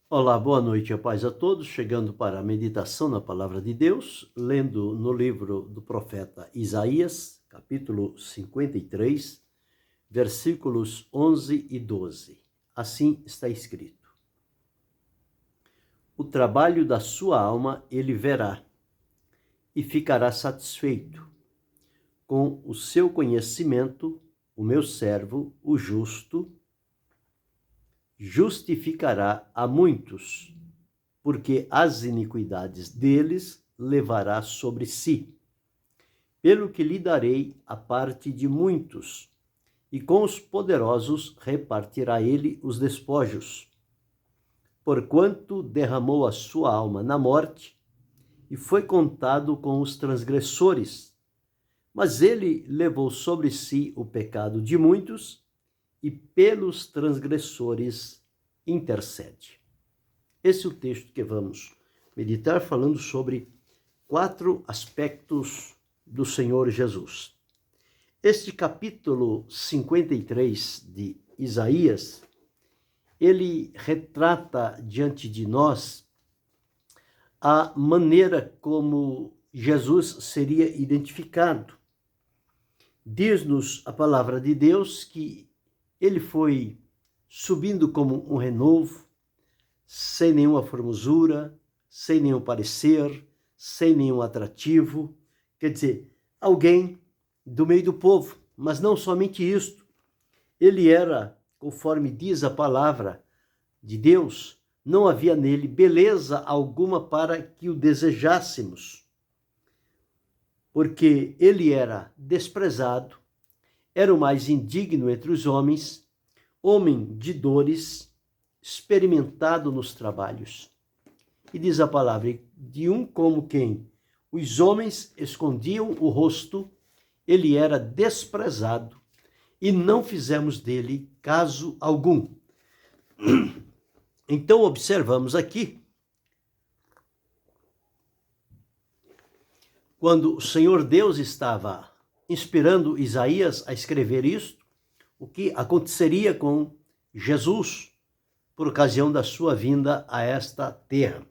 Olá, boa noite, a paz a todos. Chegando para a meditação na palavra de Deus, lendo no livro do profeta Isaías, capítulo 53, versículos 11 e 12. Assim está escrito: O trabalho da sua alma ele verá e ficará satisfeito. Com o seu conhecimento, o meu servo, o justo, justificará a muitos, porque as iniquidades deles levará sobre si. Pelo que lhe darei a parte de muitos, e com os poderosos repartirá ele os despojos. Porquanto derramou a sua alma na morte, e foi contado com os transgressores, mas ele levou sobre si o pecado de muitos, e pelos transgressores intercede. Esse é o texto que vamos meditar, falando sobre 4 aspectos do Senhor Jesus. Este capítulo 53 de Isaías, ele retrata diante de nós a maneira como Jesus seria identificado. Diz-nos a palavra de Deus que ele foi subindo como um renovo, sem nenhuma formosura, sem nenhum parecer, sem nenhum atrativo. Quer dizer, alguém do meio do povo, mas não somente isto. Ele era, conforme diz a palavra de Deus, não havia nele beleza alguma para que o desejássemos, porque ele era desprezado, era o mais indigno entre os homens, homem de dores, experimentado nos trabalhos. E diz a palavra, de um como quem os homens escondiam o rosto, ele era desprezado, e não fizemos dele caso algum. Então observamos aqui, quando o Senhor Deus estava inspirando Isaías a escrever isto, o que aconteceria com Jesus por ocasião da sua vinda a esta terra.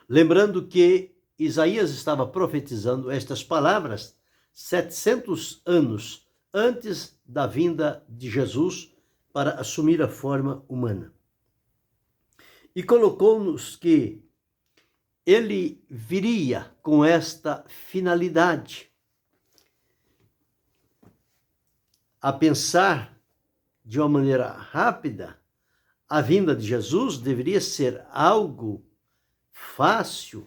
Lembrando que Isaías estava profetizando estas palavras 700 anos antes da vinda de Jesus para assumir a forma humana. E colocou-nos que ele viria com esta finalidade. A pensar de uma maneira rápida, a vinda de Jesus deveria ser algo fácil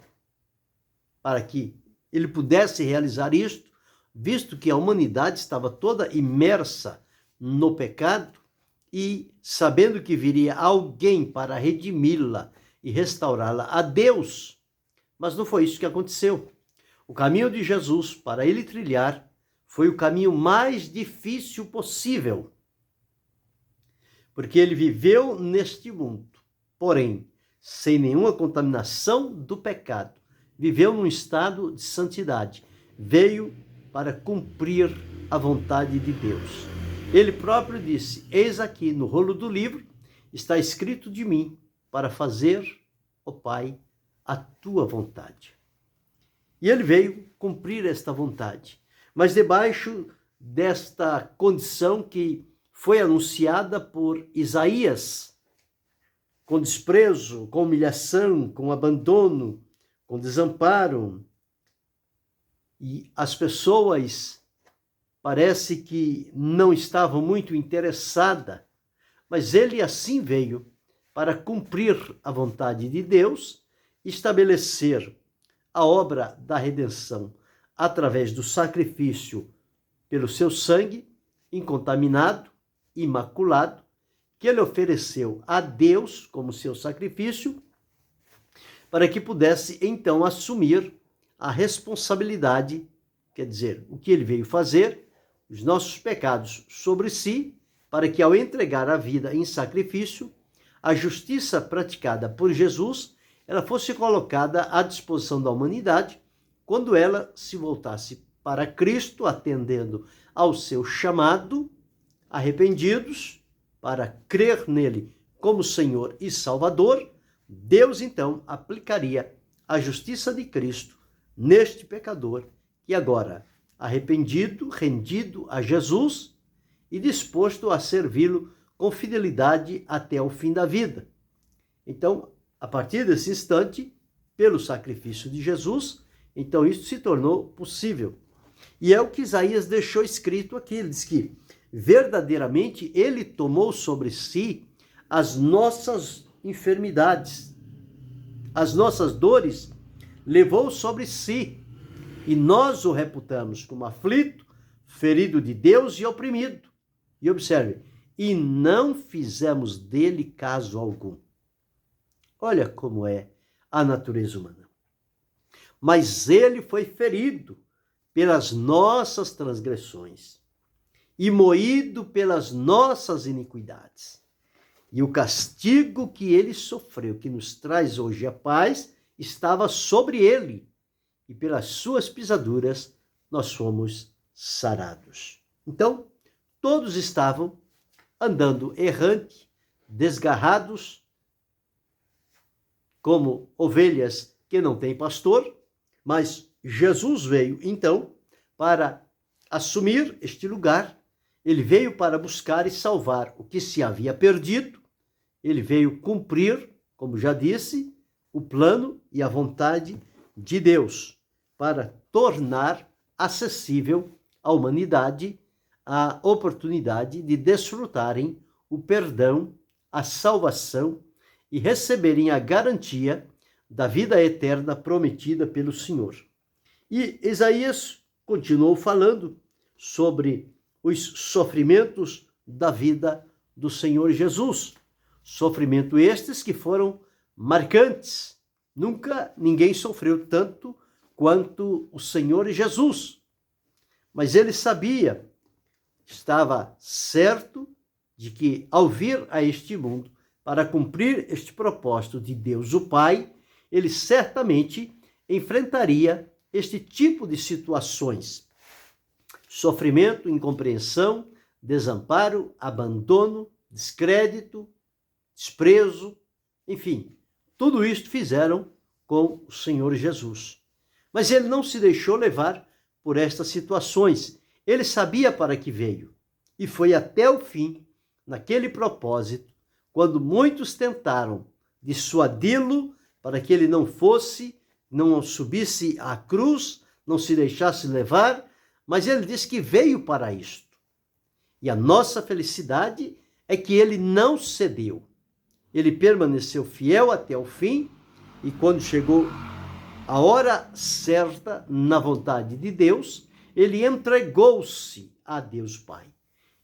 para que ele pudesse realizar isto, visto que a humanidade estava toda imersa no pecado e sabendo que viria alguém para redimi-la e restaurá-la a Deus. Mas não foi isso que aconteceu. O caminho de Jesus para ele trilhar foi o caminho mais difícil possível, porque ele viveu neste mundo, porém, sem nenhuma contaminação do pecado, viveu num estado de santidade, veio para cumprir a vontade de Deus. Ele próprio disse, eis aqui no rolo do livro, está escrito de mim, para fazer, ó Pai, a tua vontade. E ele veio cumprir esta vontade, mas debaixo desta condição que foi anunciada por Isaías, com desprezo, com humilhação, com abandono, com desamparo. E as pessoas parece que não estavam muito interessadas, mas ele assim veio para cumprir a vontade de Deus, estabelecer a obra da redenção através do sacrifício pelo seu sangue, incontaminado, imaculado, que ele ofereceu a Deus como seu sacrifício, para que pudesse então assumir a responsabilidade, quer dizer, o que ele veio fazer, os nossos pecados sobre si, para que ao entregar a vida em sacrifício, a justiça praticada por Jesus, ela fosse colocada à disposição da humanidade, quando ela se voltasse para Cristo, atendendo ao seu chamado, arrependidos, para crer nele como Senhor e Salvador, Deus então aplicaria a justiça de Cristo neste pecador que agora, arrependido, rendido a Jesus e disposto a servi-lo com fidelidade até o fim da vida. Então, a partir desse instante, pelo sacrifício de Jesus, então isso se tornou possível. E é o que Isaías deixou escrito aqui. Ele diz que verdadeiramente ele tomou sobre si as nossas enfermidades, as nossas dores, levou sobre si, e nós o reputamos como aflito, ferido de Deus e oprimido. E observe, e não fizemos dele caso algum. Olha como é a natureza humana. Mas ele foi ferido pelas nossas transgressões e moído pelas nossas iniquidades. E o castigo que ele sofreu, que nos traz hoje a paz, estava sobre ele, e pelas suas pisaduras nós fomos sarados. Então, todos estavam andando errante, desgarrados, como ovelhas que não têm pastor, mas Jesus veio, então, para assumir este lugar. Ele veio para buscar e salvar o que se havia perdido. Ele veio cumprir, como já disse, o plano e a vontade de Deus, para tornar acessível à humanidade a oportunidade de desfrutarem o perdão, a salvação e receberem a garantia da vida eterna prometida pelo Senhor. E Isaías continuou falando sobre os sofrimentos da vida do Senhor Jesus. Sofrimento estes que foram marcantes. Nunca ninguém sofreu tanto quanto o Senhor Jesus. Mas ele sabia, estava certo de que ao vir a este mundo para cumprir este propósito de Deus o Pai, ele certamente enfrentaria este tipo de situações. Sofrimento, incompreensão, desamparo, abandono, descrédito, desprezo, enfim, tudo isto fizeram com o Senhor Jesus. Mas ele não se deixou levar por estas situações. Ele sabia para que veio e foi até o fim naquele propósito, quando muitos tentaram dissuadi-lo para que ele não fosse, não subisse à cruz, não se deixasse levar, mas ele disse que veio para isto. E a nossa felicidade é que ele não cedeu. Ele permaneceu fiel até o fim, e quando chegou a hora certa, na vontade de Deus, ele entregou-se a Deus Pai.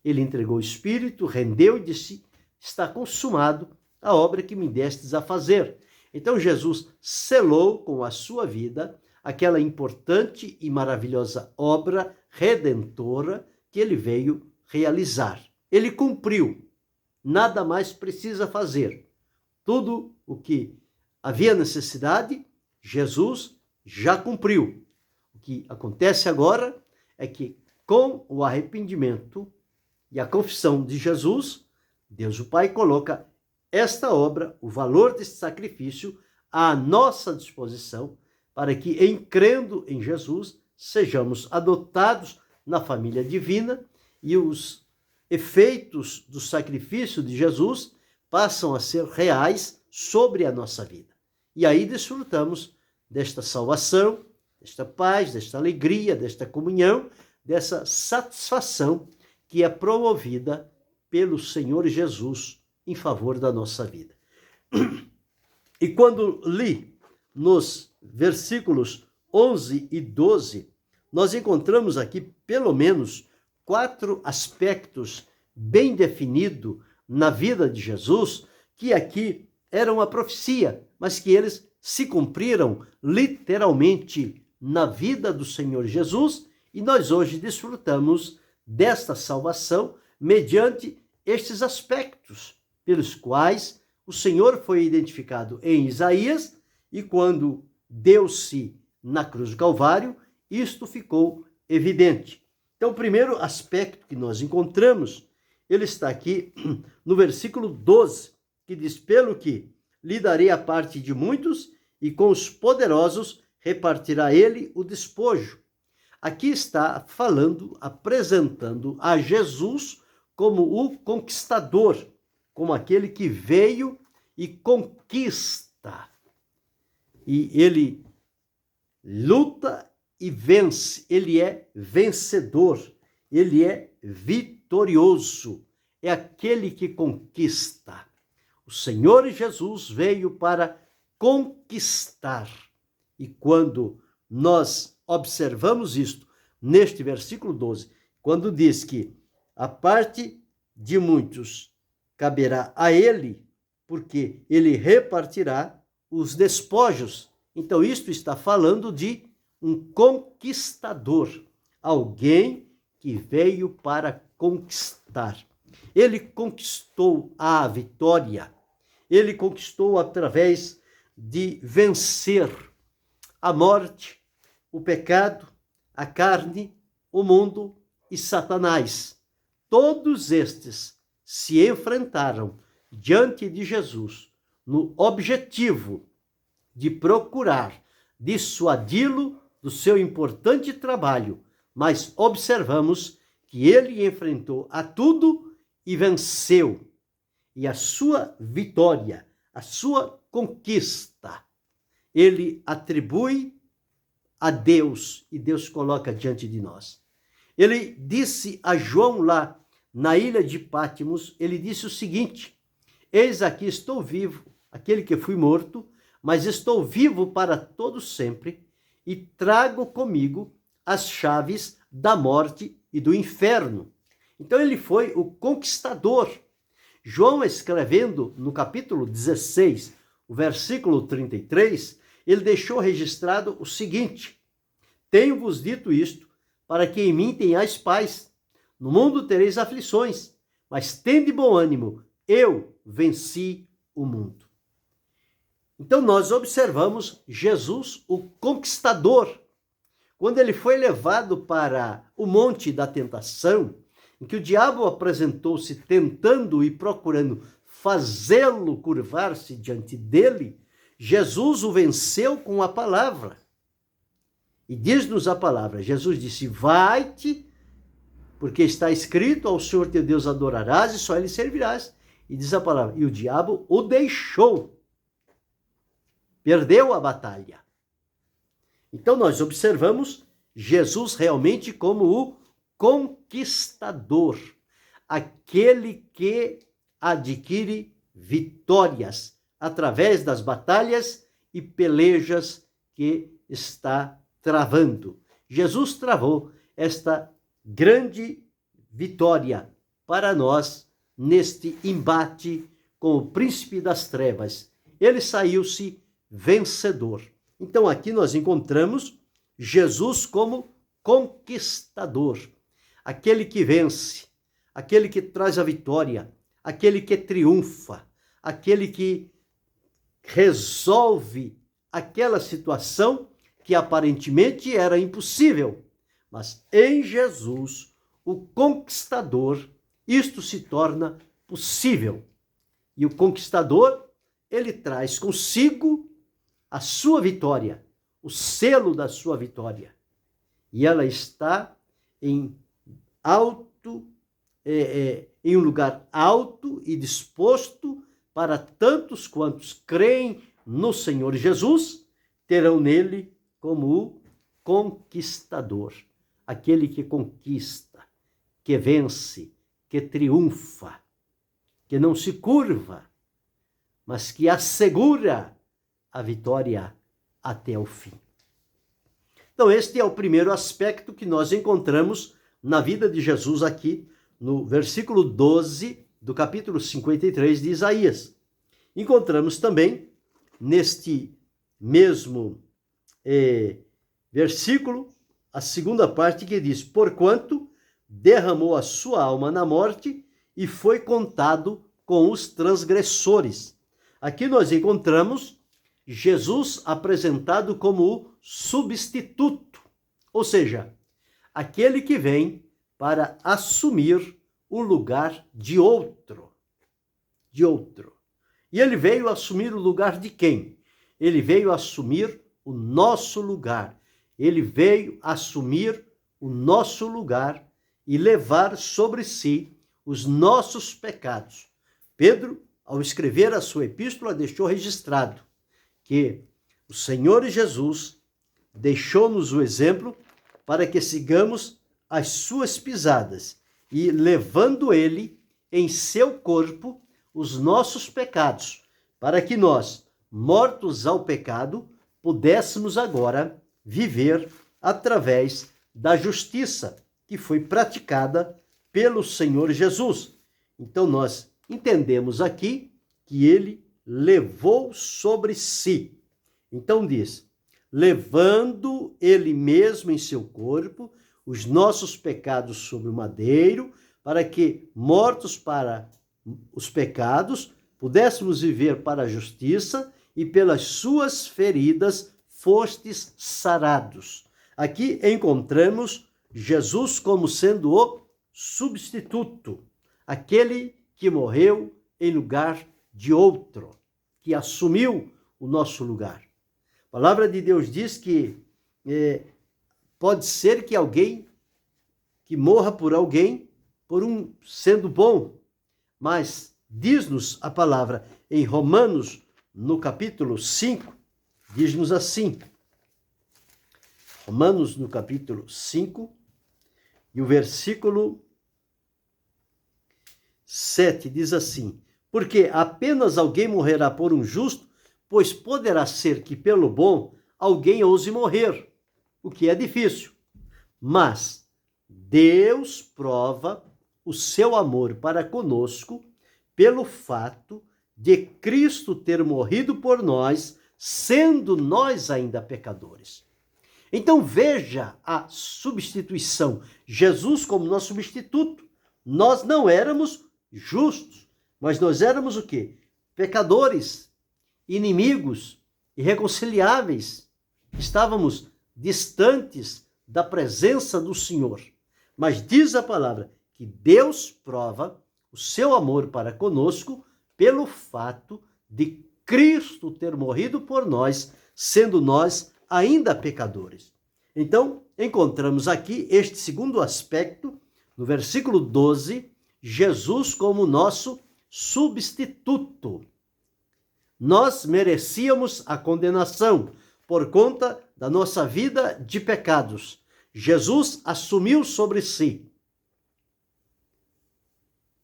Ele entregou o Espírito, rendeu e disse: está consumado a obra que me destes a fazer. Então Jesus selou com a sua vida aquela importante e maravilhosa obra redentora que ele veio realizar. Ele cumpriu. Nada mais precisa fazer. Tudo o que havia necessidade, Jesus já cumpriu. O que acontece agora é que, com o arrependimento e a confissão de Jesus, Deus o Pai coloca esta obra, o valor deste sacrifício, à nossa disposição, para que, em crendo em Jesus, sejamos adotados na família divina e os efeitos do sacrifício de Jesus passam a ser reais sobre a nossa vida. E aí desfrutamos desta salvação, desta paz, desta alegria, desta comunhão, dessa satisfação que é promovida pelo Senhor Jesus em favor da nossa vida. E quando li nos versículos 11 e 12, nós encontramos aqui pelo menos 4 aspectos bem definidos na vida de Jesus, que aqui eram uma profecia, mas que eles se cumpriram literalmente na vida do Senhor Jesus, e nós hoje desfrutamos desta salvação mediante estes aspectos pelos quais o Senhor foi identificado em Isaías, e quando deu-se na cruz do Calvário, isto ficou evidente. Então, o primeiro aspecto que nós encontramos, ele está aqui no versículo 12, que diz: pelo que, lhe darei a parte de muitos, e com os poderosos repartirá ele o despojo. Aqui está falando, apresentando a Jesus como o conquistador, como aquele que veio e conquista. E ele luta e vence, ele é vencedor, ele é vitorioso, é aquele que conquista. O Senhor Jesus veio para conquistar. E quando nós observamos isto neste versículo 12, quando diz que a parte de muitos caberá a ele, porque ele repartirá os despojos. Então, isto está falando de um conquistador, alguém que veio para conquistar. Ele conquistou a vitória, ele conquistou através de vencer a morte, o pecado, a carne, o mundo e Satanás. Todos estes se enfrentaram diante de Jesus no objetivo de procurar dissuadi-lo do seu importante trabalho, mas observamos que ele enfrentou a tudo e venceu. E a sua vitória, a sua conquista, ele atribui a Deus e Deus coloca diante de nós. Ele disse a João lá na ilha de Pátimos, ele disse o seguinte: eis aqui estou vivo, aquele que fui morto, mas estou vivo para todo sempre e trago comigo as chaves da morte e do inferno. Então ele foi o conquistador. João, escrevendo no capítulo 16, o versículo 33, ele deixou registrado o seguinte: tenho-vos dito isto, para que em mim tenhais paz. No mundo tereis aflições, mas tende bom ânimo, eu venci o mundo. Então nós observamos Jesus, o conquistador. Quando ele foi levado para o monte da tentação, em que o diabo apresentou-se tentando e procurando fazê-lo curvar-se diante dele, Jesus o venceu com a palavra. E diz-nos a palavra, Jesus disse: vai-te, porque está escrito, ao Senhor teu Deus adorarás e só ele servirás. E diz a palavra, e o diabo o deixou. Perdeu a batalha. Então nós observamos Jesus realmente como o conquistador, aquele que adquire vitórias através das batalhas e pelejas que está travando. Jesus travou esta grande vitória para nós neste embate com o príncipe das trevas. Ele saiu-se vencedor. Então aqui nós encontramos Jesus como conquistador, aquele que vence, aquele que traz a vitória, aquele que triunfa, aquele que resolve aquela situação que aparentemente era impossível. Mas em Jesus, o conquistador, isto se torna possível. E o conquistador, ele traz consigo a sua vitória, o selo da sua vitória. E ela está em um lugar alto e disposto para tantos quantos creem no Senhor Jesus, terão nele como o conquistador, aquele que conquista, que vence, que triunfa, que não se curva, mas que assegura a vitória até o fim. Então este é o primeiro aspecto que nós encontramos na vida de Jesus aqui, no versículo 12 do capítulo 53 de Isaías. Encontramos também, neste mesmo versículo, a segunda parte que diz: porquanto derramou a sua alma na morte e foi contado com os transgressores. Aqui nós encontramos Jesus apresentado como o substituto, ou seja, aquele que vem para assumir o lugar de outro. E ele veio assumir o lugar de quem? Ele veio assumir o nosso lugar. Ele veio assumir o nosso lugar e levar sobre si os nossos pecados. Pedro, ao escrever a sua epístola, deixou registrado que o Senhor Jesus deixou-nos o exemplo para que sigamos as suas pisadas e, levando ele em seu corpo os nossos pecados, para que nós, mortos ao pecado, pudéssemos agora viver através da justiça que foi praticada pelo Senhor Jesus. Então nós entendemos aqui que ele levou sobre si. Então diz, levando ele mesmo em seu corpo os nossos pecados sobre o madeiro, para que, mortos para os pecados, pudéssemos viver para a justiça, e pelas suas feridas fostes sarados. Aqui encontramos Jesus como sendo o substituto, aquele que morreu em lugar de outro, que assumiu o nosso lugar. A palavra de Deus diz que pode ser que alguém que morra por alguém, por um sendo bom, mas diz-nos a palavra em Romanos, no capítulo 5, diz-nos assim, Romanos no capítulo 5, e o versículo 7 diz assim, porque apenas alguém morrerá por um justo, pois poderá ser que pelo bom alguém ouse morrer, o que é difícil. Mas Deus prova o seu amor para conosco pelo fato de Cristo ter morrido por nós, sendo nós ainda pecadores. Então veja a substituição. Jesus como nosso substituto. Nós não éramos justos, mas nós éramos o quê? Pecadores, inimigos, irreconciliáveis. Estávamos distantes da presença do Senhor. Mas diz a palavra que Deus prova o seu amor para conosco pelo fato de Cristo ter morrido por nós, sendo nós ainda pecadores. Então, encontramos aqui este segundo aspecto, no versículo 12, Jesus como nosso substituto. Nós merecíamos a condenação por conta da nossa vida de pecados. Jesus assumiu sobre si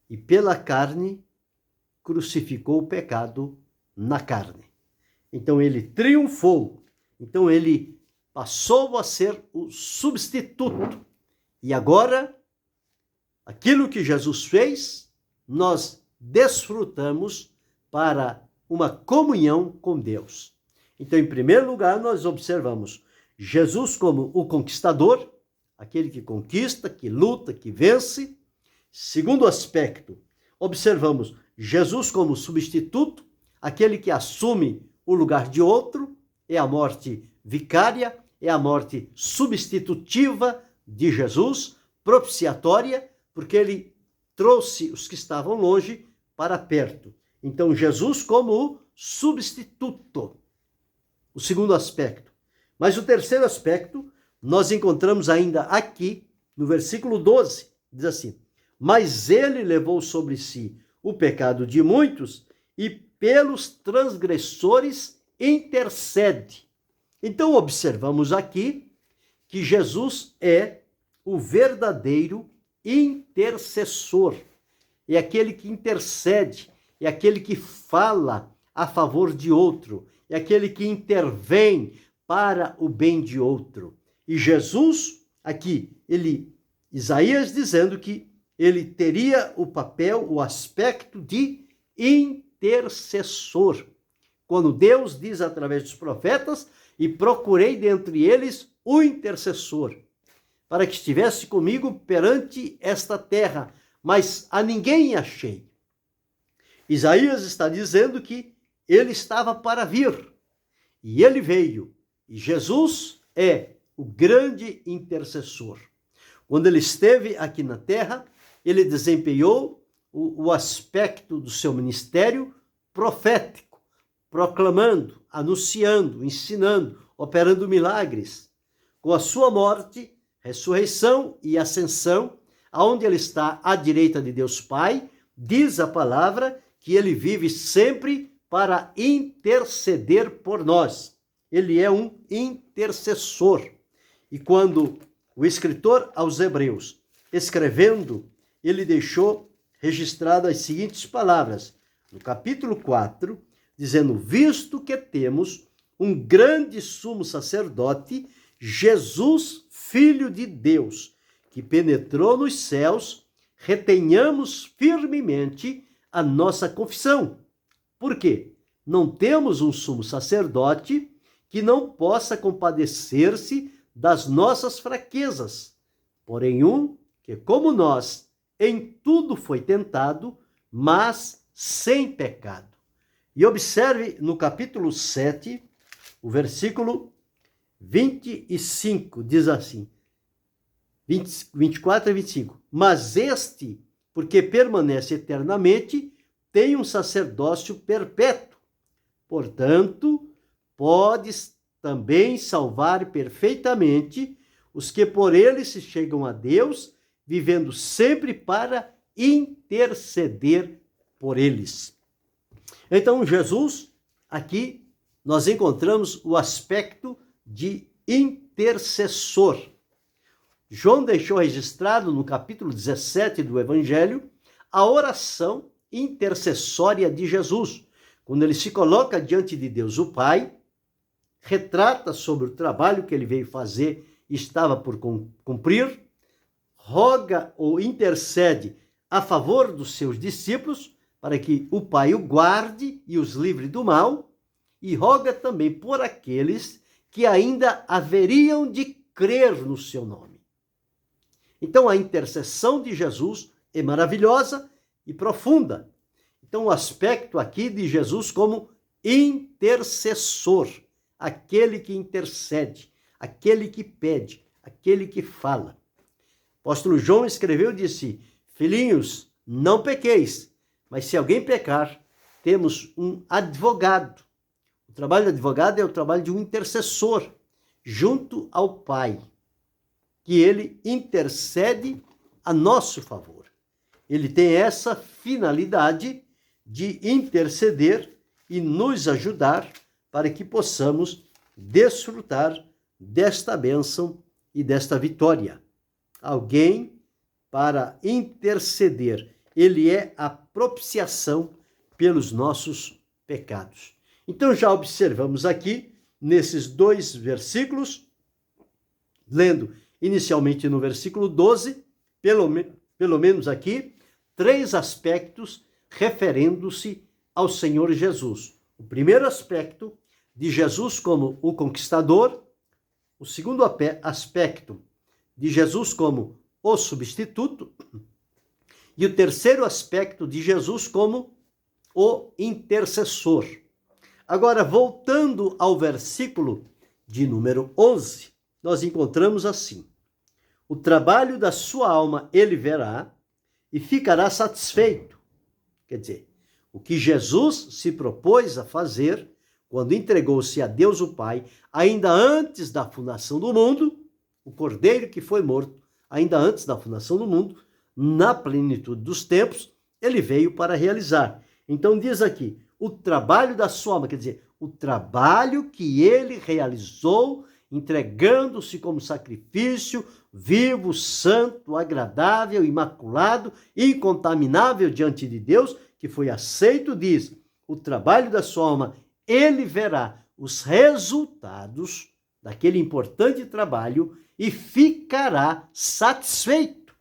e pela carne crucificou o pecado na carne. Então ele triunfou. Então ele passou a ser o substituto. E agora, aquilo que Jesus fez, nós desfrutamos para uma comunhão com Deus. Então, em primeiro lugar, nós observamos Jesus como o conquistador, aquele que conquista, que luta, que vence. Segundo aspecto, observamos Jesus como substituto, aquele que assume o lugar de outro, é a morte vicária, é a morte substitutiva de Jesus, propiciatória, porque ele trouxe os que estavam longe para perto. Então, Jesus como o substituto. O segundo aspecto. Mas o terceiro aspecto, nós encontramos ainda aqui, no versículo 12, diz assim, mas ele levou sobre si o pecado de muitos e pelos transgressores intercede. Então, observamos aqui que Jesus é o verdadeiro intercessor. É aquele que intercede, é aquele que fala a favor de outro, é aquele que intervém para o bem de outro. E Jesus, aqui, Isaías dizendo que ele teria o papel, o aspecto de intercessor. Quando Deus diz através dos profetas, e procurei dentre eles o intercessor, para que estivesse comigo perante esta terra, mas a ninguém achei. Isaías está dizendo que ele estava para vir, e ele veio, e Jesus é o grande intercessor. Quando ele esteve aqui na terra, ele desempenhou o aspecto do seu ministério profético, proclamando, anunciando, ensinando, operando milagres. Com a sua morte, ressurreição e ascensão, aonde ele está à direita de Deus Pai, diz a palavra que ele vive sempre para interceder por nós. Ele é um intercessor. E quando o escritor aos Hebreus, escrevendo, ele deixou registrado as seguintes palavras, no capítulo 4, dizendo: visto que temos um grande sumo sacerdote, Jesus, Filho de Deus, que penetrou nos céus, retenhamos firmemente a nossa confissão. Por quê? Não temos um sumo sacerdote que não possa compadecer-se das nossas fraquezas, porém um que, como nós, em tudo foi tentado, mas sem pecado. E observe no capítulo 7, o versículo 25, diz assim, 24 e 25. Mas este, porque permanece eternamente, tem um sacerdócio perpétuo. Portanto, podes também salvar perfeitamente os que por ele se chegam a Deus, vivendo sempre para interceder por eles. Então, Jesus, aqui nós encontramos o aspecto de intercessor. João deixou registrado no capítulo 17 do Evangelho a oração intercessória de Jesus, quando ele se coloca diante de Deus o Pai, retrata sobre o trabalho que ele veio fazer e estava por cumprir, roga ou intercede a favor dos seus discípulos para que o Pai o guarde e os livre do mal, e roga também por aqueles que ainda haveriam de crer no seu nome. Então a intercessão de Jesus é maravilhosa e profunda. Então o aspecto aqui de Jesus como intercessor, aquele que intercede, aquele que pede, aquele que fala. O apóstolo João escreveu e disse: filhinhos, não pequeis, mas se alguém pecar, temos um advogado. O trabalho do advogado é o trabalho de um intercessor junto ao Pai, que ele intercede a nosso favor. Ele tem essa finalidade de interceder e nos ajudar para que possamos desfrutar desta bênção e desta vitória. Alguém para interceder. Ele é a propiciação pelos nossos pecados. Então já observamos aqui, nesses dois versículos, lendo inicialmente no versículo 12, pelo menos aqui, 3 aspectos referendo-se ao Senhor Jesus. O primeiro aspecto de Jesus como o conquistador, o segundo aspecto de Jesus como o substituto, e o terceiro aspecto de Jesus como o intercessor. Agora, voltando ao versículo de número 11, nós encontramos assim: o trabalho da sua alma ele verá e ficará satisfeito. Quer dizer, o que Jesus se propôs a fazer quando entregou-se a Deus o Pai, ainda antes da fundação do mundo, o cordeiro que foi morto, ainda antes da fundação do mundo, na plenitude dos tempos, ele veio para realizar. Então diz aqui, o trabalho da sua alma, quer dizer, o trabalho que ele realizou, entregando-se como sacrifício vivo, santo, agradável, imaculado, incontaminável diante de Deus, que foi aceito, diz, o trabalho da sua alma, ele verá os resultados daquele importante trabalho e ficará satisfeito.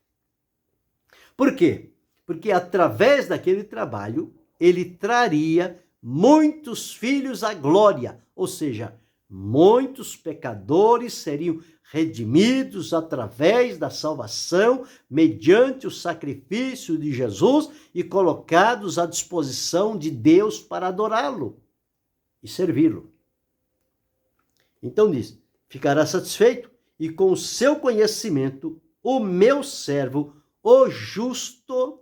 Por quê? Porque através daquele trabalho, ele traria muitos filhos à glória, ou seja, muitos pecadores seriam redimidos através da salvação, mediante o sacrifício de Jesus e colocados à disposição de Deus para adorá-lo e servi-lo. Então diz, ficará satisfeito e com o seu conhecimento o meu servo, o justo,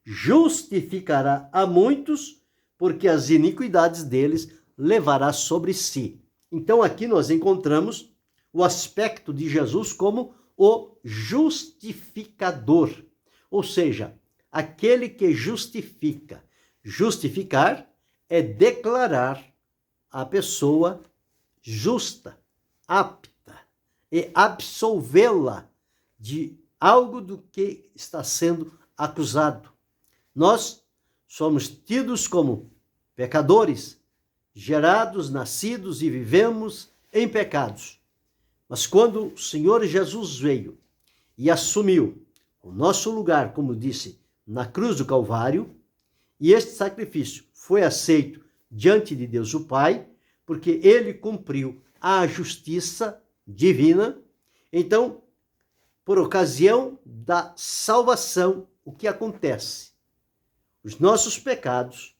justificará a muitos, porque as iniquidades deles levará sobre si. Então aqui nós encontramos o aspecto de Jesus como o justificador, ou seja, aquele que justifica. Justificar é declarar a pessoa justa, apta, e absolvê-la de algo do que está sendo acusado. Nós somos tidos como pecadores, gerados, nascidos e vivemos em pecados. Mas quando o Senhor Jesus veio e assumiu o nosso lugar, como disse, na cruz do Calvário, e este sacrifício foi aceito diante de Deus o Pai, porque ele cumpriu a justiça divina, então, por ocasião da salvação, o que acontece? Os nossos pecados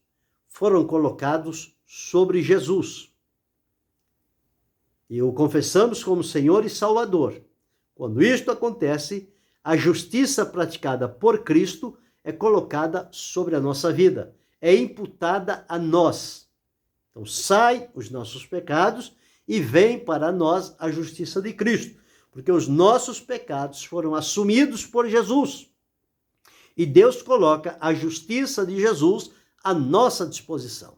foram colocados sobre Jesus. E o confessamos como Senhor e Salvador. Quando isto acontece, a justiça praticada por Cristo é colocada sobre a nossa vida, é imputada a nós. Então, sai os nossos pecados e vem para nós a justiça de Cristo, porque os nossos pecados foram assumidos por Jesus. E Deus coloca a justiça de Jesus à nossa disposição.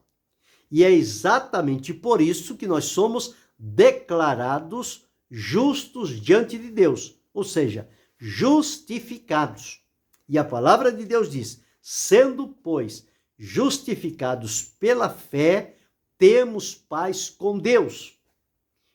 E é exatamente por isso que nós somos declarados justos diante de Deus, ou seja, justificados. E a palavra de Deus diz: sendo, pois, justificados pela fé, temos paz com Deus.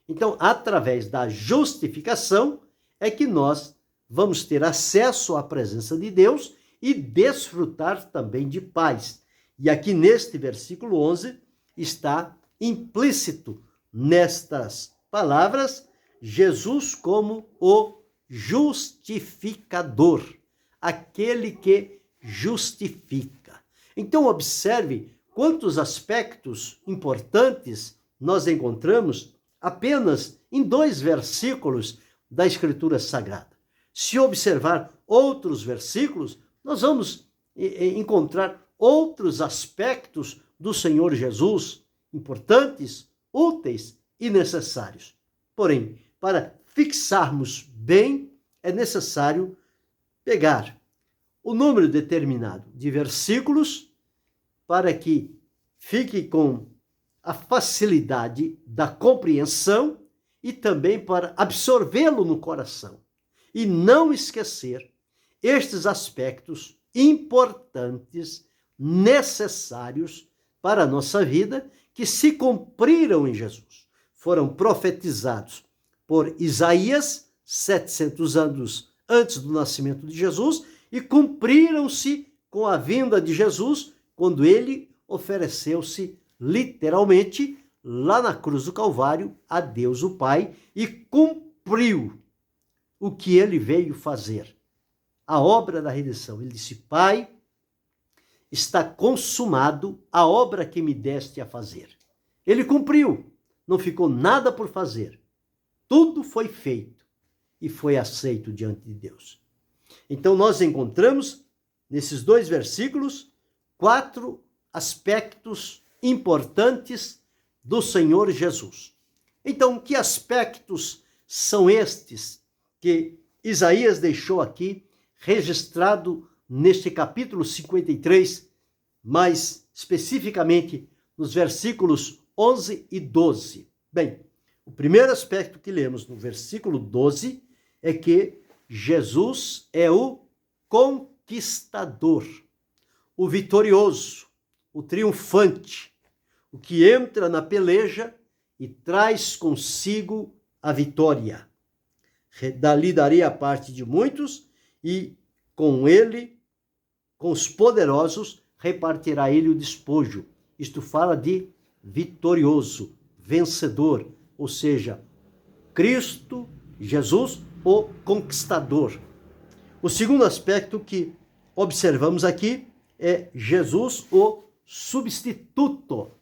Então, através da justificação, é que nós vamos ter acesso à presença de Deus e desfrutar também de paz. E aqui neste versículo 11 está implícito nestas palavras Jesus como o justificador, aquele que justifica. Então observe quantos aspectos importantes nós encontramos apenas em 2 versículos da Escritura Sagrada. Se observar outros versículos, nós vamos encontrar outros aspectos do Senhor Jesus, importantes, úteis e necessários. Porém, para fixarmos bem, é necessário pegar o número determinado de versículos para que fique com a facilidade da compreensão e também para absorvê-lo no coração. E não esquecer estes aspectos importantes, necessários para a nossa vida, que se cumpriram em Jesus. Foram profetizados por Isaías 700 anos antes do nascimento de Jesus e cumpriram-se com a vinda de Jesus, quando ele ofereceu-se literalmente lá na cruz do Calvário a Deus o Pai e cumpriu o que ele veio fazer. A obra da redenção. Ele disse: Pai, está consumado a obra que me deste a fazer. Ele cumpriu, não ficou nada por fazer. Tudo foi feito e foi aceito diante de Deus. Então nós encontramos nesses 2 versículos 4 aspectos importantes do Senhor Jesus. Então, que aspectos são estes que Isaías deixou aqui registrado neste capítulo 53, mais especificamente nos versículos 11 e 12? Bem, o primeiro aspecto que lemos no versículo 12 é que Jesus é o conquistador, o vitorioso, o triunfante, o que entra na peleja e traz consigo a vitória. Dali daria a parte de muitos e com ele, com os poderosos, repartirá ele o despojo. Isto fala de vitorioso, vencedor, ou seja, Cristo, Jesus, o conquistador. O segundo aspecto que observamos aqui é Jesus, o substituto.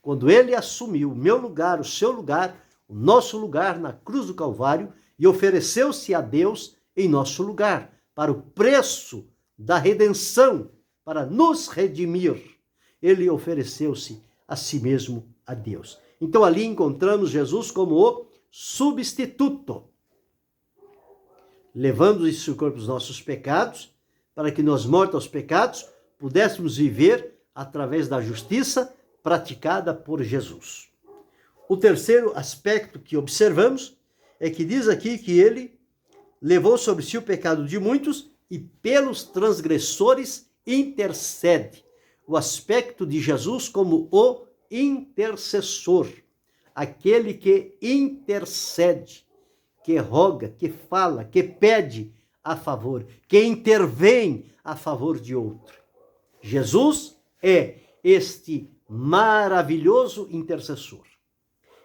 Quando ele assumiu o meu lugar, o seu lugar, o nosso lugar na cruz do Calvário e ofereceu-se a Deus em nosso lugar, para o preço da redenção, para nos redimir. ele ofereceu-se a si mesmo a Deus. Então ali encontramos Jesus como o substituto, levando em seu corpo os nossos pecados, para que nós, mortos aos pecados, pudéssemos viver através da justiça praticada por Jesus. O terceiro aspecto que observamos é que diz aqui que ele levou sobre si o pecado de muitos e pelos transgressores intercede. O aspecto de Jesus como o intercessor, aquele que intercede, que roga, que fala, que pede a favor, que intervém a favor de outro. Jesus é este maravilhoso intercessor.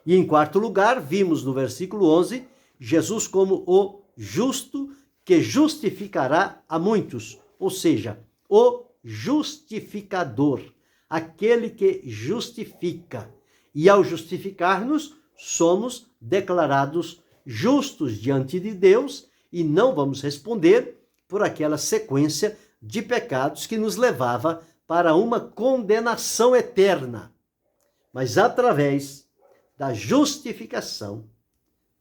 E em quarto lugar, vimos no versículo 11, Jesus como o justo que justificará a muitos, ou seja, o justificador, aquele que justifica. E ao justificar-nos, somos declarados justos diante de Deus e não vamos responder por aquela sequência de pecados que nos levava para uma condenação eterna. Mas através da justificação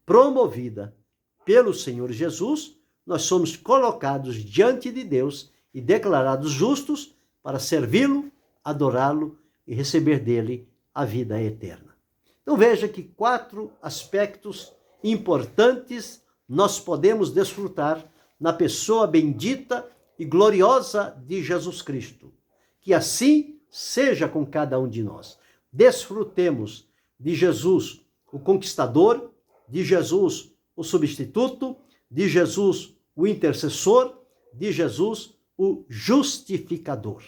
promovida pelo Senhor Jesus, nós somos colocados diante de Deus e declarados justos para servi-lo, adorá-lo e receber dele a vida eterna. Então veja que 4 aspectos importantes nós podemos desfrutar na pessoa bendita e gloriosa de Jesus Cristo. Que assim seja com cada um de nós. Desfrutemos de Jesus, o conquistador, de Jesus, o substituto, de Jesus, o intercessor, de Jesus, o justificador.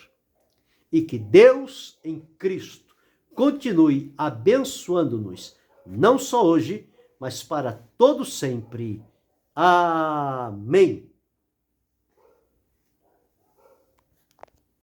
E que Deus em Cristo continue abençoando-nos, não só hoje, mas para todo sempre. Amém.